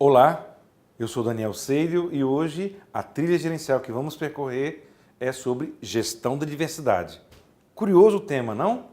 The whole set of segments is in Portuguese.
Olá, eu sou Daniel Seidel e hoje a trilha gerencial que vamos percorrer é sobre gestão da diversidade. Curioso o tema, não?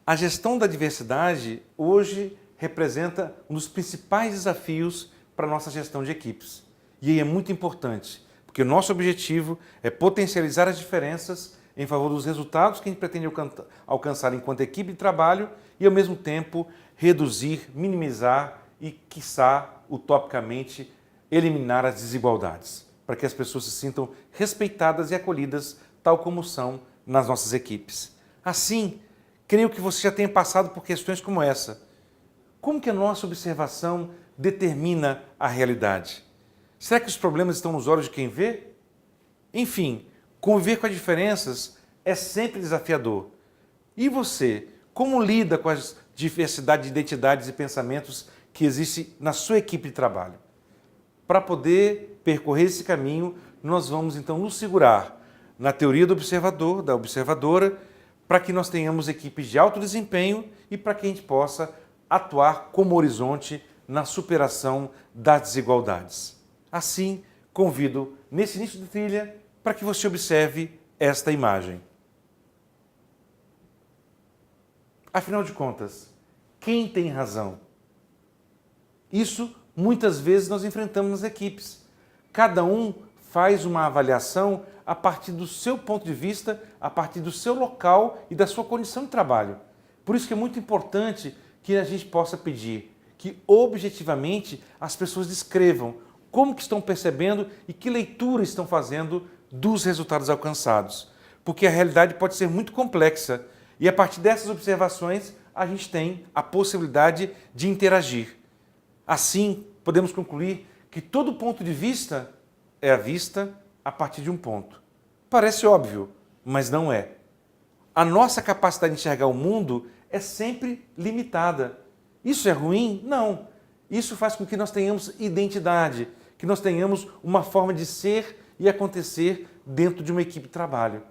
A gestão da diversidade hoje representa um dos principais desafios para a nossa gestão de equipes. E aí é muito importante, porque o nosso objetivo é potencializar as diferenças em favor dos resultados que a gente pretende alcançar enquanto equipe de trabalho e, ao mesmo tempo, reduzir, minimizar e, quiçá, utopicamente, eliminar as desigualdades, para que as pessoas se sintam respeitadas e acolhidas tal como são nas nossas equipes. Assim, creio que você já tenha passado por questões como essa. Como que a nossa observação determina a realidade? Será que os problemas estão nos olhos de quem vê? Enfim, conviver com as diferenças é sempre desafiador. E você, como lida com a diversidade de identidades e pensamentos que existe na sua equipe de trabalho? Para poder percorrer esse caminho, nós vamos então nos segurar na teoria do observador, da observadora, para que nós tenhamos equipes de alto desempenho e para que a gente possa atuar como horizonte na superação das desigualdades. Assim, convido nesse início de trilha para que você observe esta imagem. Afinal de contas, quem tem razão? Isso muitas vezes nós enfrentamos nas equipes. Cada um faz uma avaliação a partir do seu ponto de vista, a partir do seu local e da sua condição de trabalho. Por isso que é muito importante que a gente possa pedir que objetivamente as pessoas descrevam como que estão percebendo e que leitura estão fazendo dos resultados alcançados. Porque a realidade pode ser muito complexa e a partir dessas observações a gente tem a possibilidade de interagir. Assim, podemos concluir que todo ponto de vista é vista a partir de um ponto. Parece óbvio, mas não é. A nossa capacidade de enxergar o mundo é sempre limitada. Isso é ruim? Não. Isso faz com que nós tenhamos identidade, que nós tenhamos uma forma de ser e acontecer dentro de uma equipe de trabalho.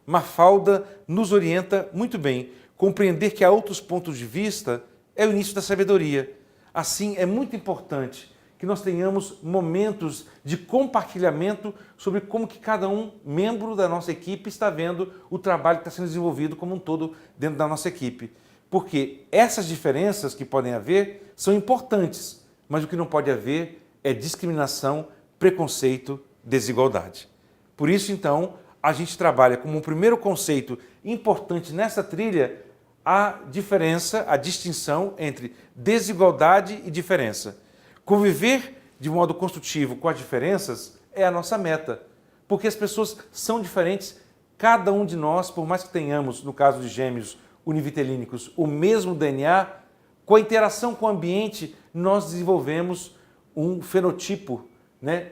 Mafalda nos orienta muito bem. Compreender que há outros pontos de vista é o início da sabedoria. Assim, é muito importante que nós tenhamos momentos de compartilhamento sobre como que cada membro da nossa equipe está vendo o trabalho que está sendo desenvolvido como um todo dentro da nossa equipe. Porque essas diferenças que podem haver são importantes, mas o que não pode haver é discriminação, preconceito, desigualdade. Por isso, então, a gente trabalha como um primeiro conceito importante nessa trilha a diferença, a distinção entre desigualdade e diferença. Conviver de modo construtivo com as diferenças é a nossa meta, porque as pessoas são diferentes, cada um de nós, por mais que tenhamos, no caso de gêmeos univitelínicos, o mesmo DNA, com a interação com o ambiente, nós desenvolvemos um fenotipo,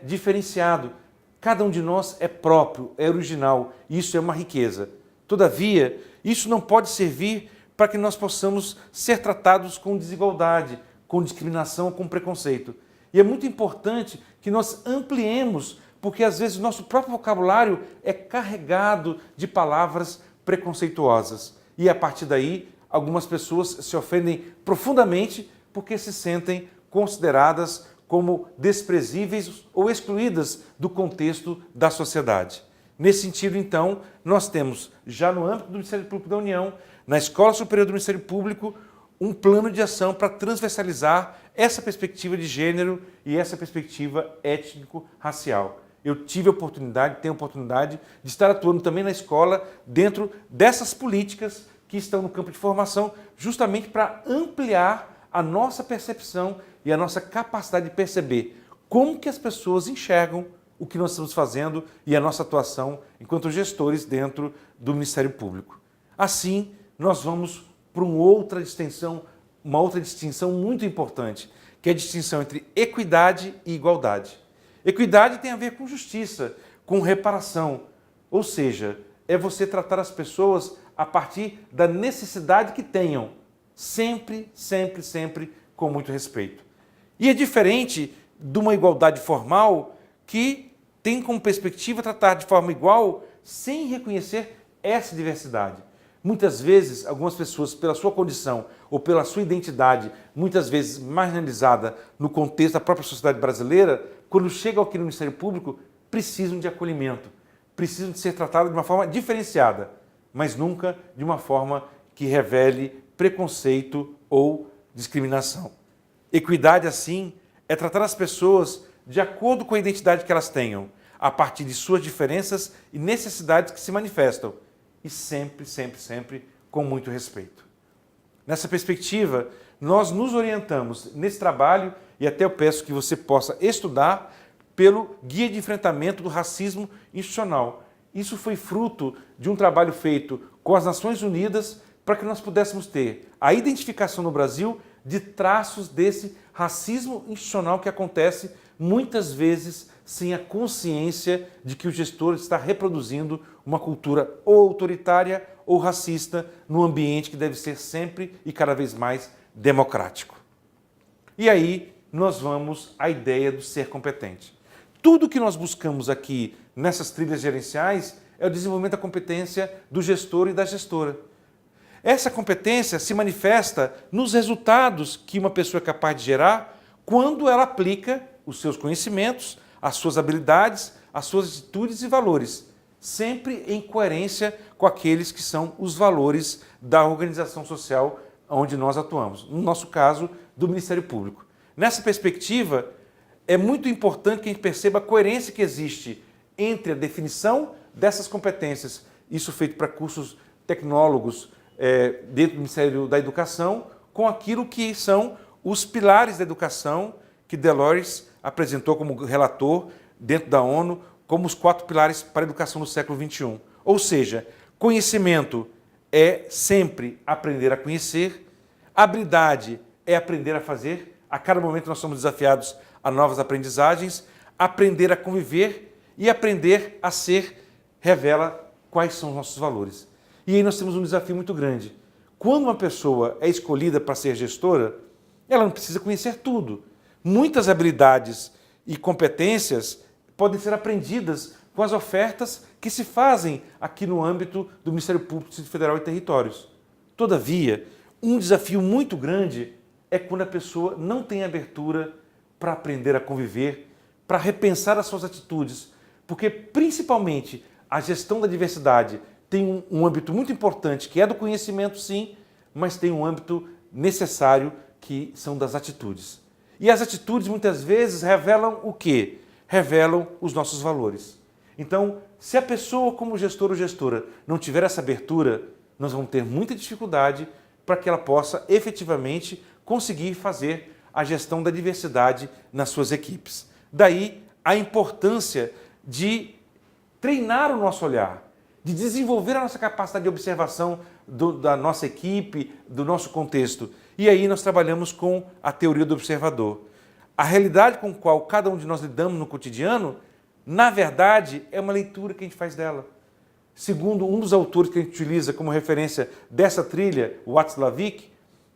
diferenciado. Cada um de nós é próprio, é original, e isso é uma riqueza. Todavia, isso não pode servir para que nós possamos ser tratados com desigualdade, com discriminação, com preconceito. E é muito importante que nós ampliemos, porque às vezes o nosso próprio vocabulário é carregado de palavras preconceituosas. E a partir daí, algumas pessoas se ofendem profundamente porque se sentem consideradas como desprezíveis ou excluídas do contexto da sociedade. Nesse sentido, então, nós temos, já no âmbito do Ministério Público da União, na Escola Superior do Ministério Público, um plano de ação para transversalizar essa perspectiva de gênero e essa perspectiva étnico-racial. Eu tive a oportunidade, tenho a oportunidade de estar atuando também na escola dentro dessas políticas que estão no campo de formação, justamente para ampliar a nossa percepção e a nossa capacidade de perceber como que as pessoas enxergam o que nós estamos fazendo e a nossa atuação enquanto gestores dentro do Ministério Público. Assim, nós vamos para uma outra distinção muito importante, que é a distinção entre equidade e igualdade. Equidade tem a ver com justiça, com reparação, ou seja, é você tratar as pessoas a partir da necessidade que tenham, sempre, sempre, sempre com muito respeito. E é diferente de uma igualdade formal que tem como perspectiva tratar de forma igual sem reconhecer essa diversidade. Muitas vezes, algumas pessoas, pela sua condição ou pela sua identidade, muitas vezes marginalizada no contexto da própria sociedade brasileira, quando chegam aqui no Ministério Público, precisam de acolhimento, precisam de ser tratadas de uma forma diferenciada, mas nunca de uma forma que revele preconceito ou discriminação. Equidade, assim, é tratar as pessoas de acordo com a identidade que elas tenham, a partir de suas diferenças e necessidades que se manifestam, e sempre, sempre, sempre com muito respeito. Nessa perspectiva, nós nos orientamos nesse trabalho, e até eu peço que você possa estudar pelo Guia de Enfrentamento do Racismo Institucional. Isso foi fruto de um trabalho feito com as Nações Unidas para que nós pudéssemos ter a identificação no Brasil de traços desse racismo institucional que acontece muitas vezes sem a consciência de que o gestor está reproduzindo uma cultura ou autoritária ou racista no ambiente que deve ser sempre e cada vez mais democrático. E aí nós vamos à ideia do ser competente. Tudo que nós buscamos aqui nessas trilhas gerenciais é o desenvolvimento da competência do gestor e da gestora. Essa competência se manifesta nos resultados que uma pessoa é capaz de gerar quando ela aplica os seus conhecimentos, as suas habilidades, as suas atitudes e valores, sempre em coerência com aqueles que são os valores da organização social onde nós atuamos, no nosso caso, do Ministério Público. Nessa perspectiva, é muito importante que a gente perceba a coerência que existe entre a definição dessas competências, isso feito para cursos tecnólogos dentro do Ministério da Educação, com aquilo que são os pilares da educação que Delors apresentou como relator dentro da ONU, como os 4 pilares para a educação no século XXI. Ou seja, conhecimento é sempre aprender a conhecer, habilidade é aprender a fazer, a cada momento nós somos desafiados a novas aprendizagens, aprender a conviver e aprender a ser revela quais são os nossos valores. E aí nós temos um desafio muito grande. Quando uma pessoa é escolhida para ser gestora, ela não precisa conhecer tudo. Muitas habilidades e competências podem ser aprendidas com as ofertas que se fazem aqui no âmbito do Ministério Público, Distrito Federal e Territórios. Todavia, um desafio muito grande é quando a pessoa não tem abertura para aprender a conviver, para repensar as suas atitudes, porque principalmente a gestão da diversidade tem um âmbito muito importante, que é do conhecimento, sim, mas tem um âmbito necessário, que são das atitudes. E as atitudes, muitas vezes, revelam o quê? Revelam os nossos valores. Então, se a pessoa, como gestor ou gestora, não tiver essa abertura, nós vamos ter muita dificuldade para que ela possa, efetivamente, conseguir fazer a gestão da diversidade nas suas equipes. Daí, a importância de treinar o nosso olhar, de desenvolver a nossa capacidade de observação da nossa equipe, do nosso contexto. E aí nós trabalhamos com a teoria do observador. A realidade com a qual cada um de nós lidamos no cotidiano, na verdade, é uma leitura que a gente faz dela. Segundo um dos autores que a gente utiliza como referência dessa trilha, o Watzlawick,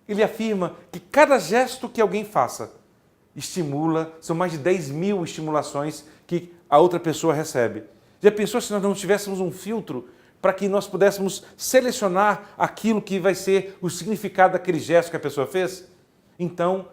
ele afirma que cada gesto que alguém faça estimula, são mais de 10.000 estimulações que a outra pessoa recebe. Já pensou se nós não tivéssemos um filtro para que nós pudéssemos selecionar aquilo que vai ser o significado daquele gesto que a pessoa fez? Então,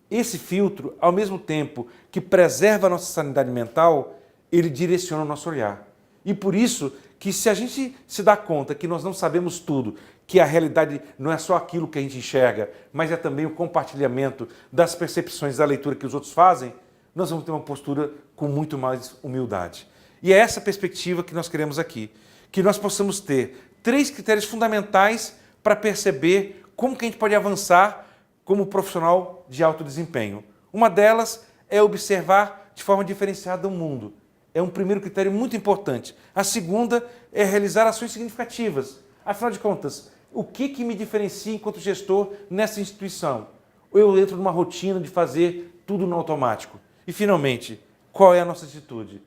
esse filtro, ao mesmo tempo que preserva a nossa sanidade mental, ele direciona o nosso olhar. E por isso que se a gente se dá conta que nós não sabemos tudo, que a realidade não é só aquilo que a gente enxerga, mas é também o compartilhamento das percepções da leitura que os outros fazem, nós vamos ter uma postura com muito mais humildade. E é essa perspectiva que nós queremos aqui, que nós possamos ter 3 critérios fundamentais para perceber como que a gente pode avançar como profissional de alto desempenho. Uma delas é observar de forma diferenciada o mundo. É um primeiro critério muito importante. A segunda é realizar ações significativas. Afinal de contas, o que me diferencia enquanto gestor nessa instituição? Ou eu entro numa rotina de fazer tudo no automático? E, finalmente, qual é a nossa atitude?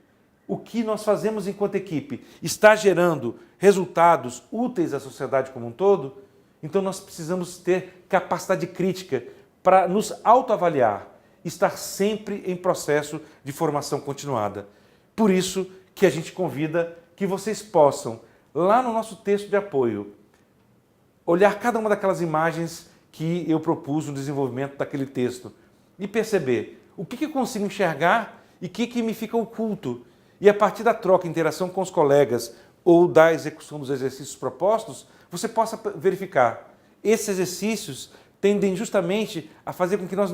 O que nós fazemos enquanto equipe está gerando resultados úteis à sociedade como um todo? Então nós precisamos ter capacidade crítica para nos autoavaliar, estar sempre em processo de formação continuada. Por isso que a gente convida que vocês possam, lá no nosso texto de apoio, olhar cada uma daquelas imagens que eu propus no desenvolvimento daquele texto e perceber o que eu consigo enxergar e o que me fica oculto. E a partir da troca, interação com os colegas ou da execução dos exercícios propostos, você possa verificar. Esses exercícios tendem justamente a fazer com que nós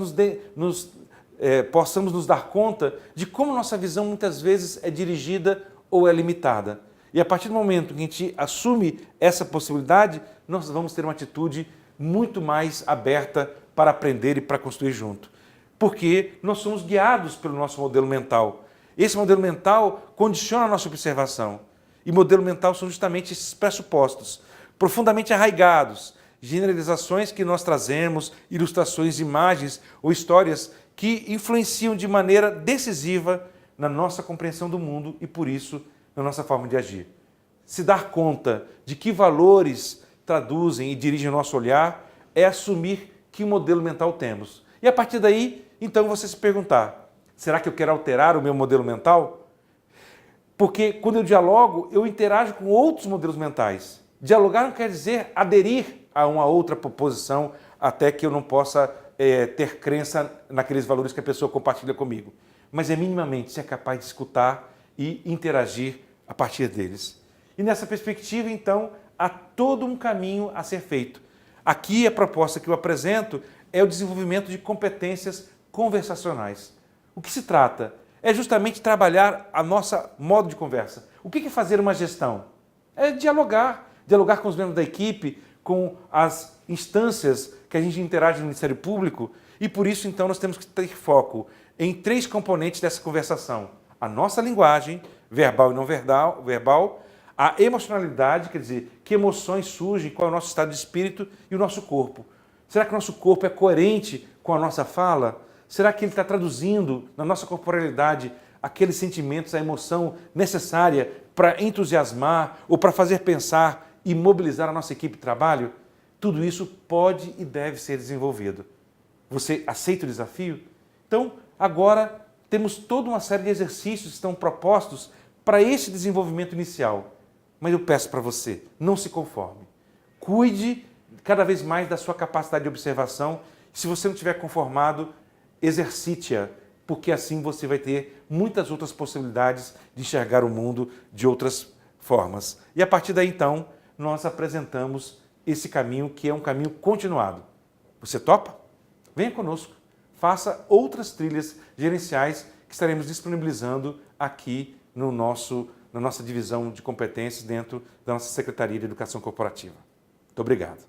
possamos nos dar conta de como nossa visão muitas vezes é dirigida ou é limitada. E a partir do momento que a gente assume essa possibilidade, nós vamos ter uma atitude muito mais aberta para aprender e para construir junto. Porque nós somos guiados pelo nosso modelo mental. Esse modelo mental condiciona a nossa observação. E modelo mental são justamente esses pressupostos, profundamente arraigados, generalizações que nós trazemos, ilustrações, imagens ou histórias que influenciam de maneira decisiva na nossa compreensão do mundo e, por isso, na nossa forma de agir. Se dar conta de que valores traduzem e dirigem o nosso olhar é assumir que modelo mental temos. E a partir daí, então, você se perguntar, será que eu quero alterar o meu modelo mental? Porque quando eu dialogo, eu interajo com outros modelos mentais. Dialogar não quer dizer aderir a uma outra proposição até que eu não possa ter crença naqueles valores que a pessoa compartilha comigo. Mas é minimamente ser capaz de escutar e interagir a partir deles. E nessa perspectiva, então, há todo um caminho a ser feito. Aqui a proposta que eu apresento é o desenvolvimento de competências conversacionais. O que se trata é justamente trabalhar a nossa modo de conversa. O que é fazer uma gestão? É dialogar com os membros da equipe, com as instâncias que a gente interage no Ministério Público e por isso então nós temos que ter foco em 3 componentes dessa conversação. A nossa linguagem, verbal e não verbal, a emocionalidade, quer dizer, que emoções surgem, qual é o nosso estado de espírito e o nosso corpo. Será que o nosso corpo é coerente com a nossa fala? Será que ele está traduzindo na nossa corporalidade aqueles sentimentos, a emoção necessária para entusiasmar ou para fazer pensar e mobilizar a nossa equipe de trabalho? Tudo isso pode e deve ser desenvolvido. Você aceita o desafio? Então, agora temos toda uma série de exercícios que estão propostos para esse desenvolvimento inicial. Mas eu peço para você, não se conforme. Cuide cada vez mais da sua capacidade de observação. Se você não estiver conformado, exercite-a, porque assim você vai ter muitas outras possibilidades de enxergar o mundo de outras formas. E a partir daí, então, nós apresentamos esse caminho que é um caminho continuado. Você topa? Venha conosco. Faça outras trilhas gerenciais que estaremos disponibilizando aqui na nossa divisão de competências dentro da nossa Secretaria de Educação Corporativa. Muito obrigado.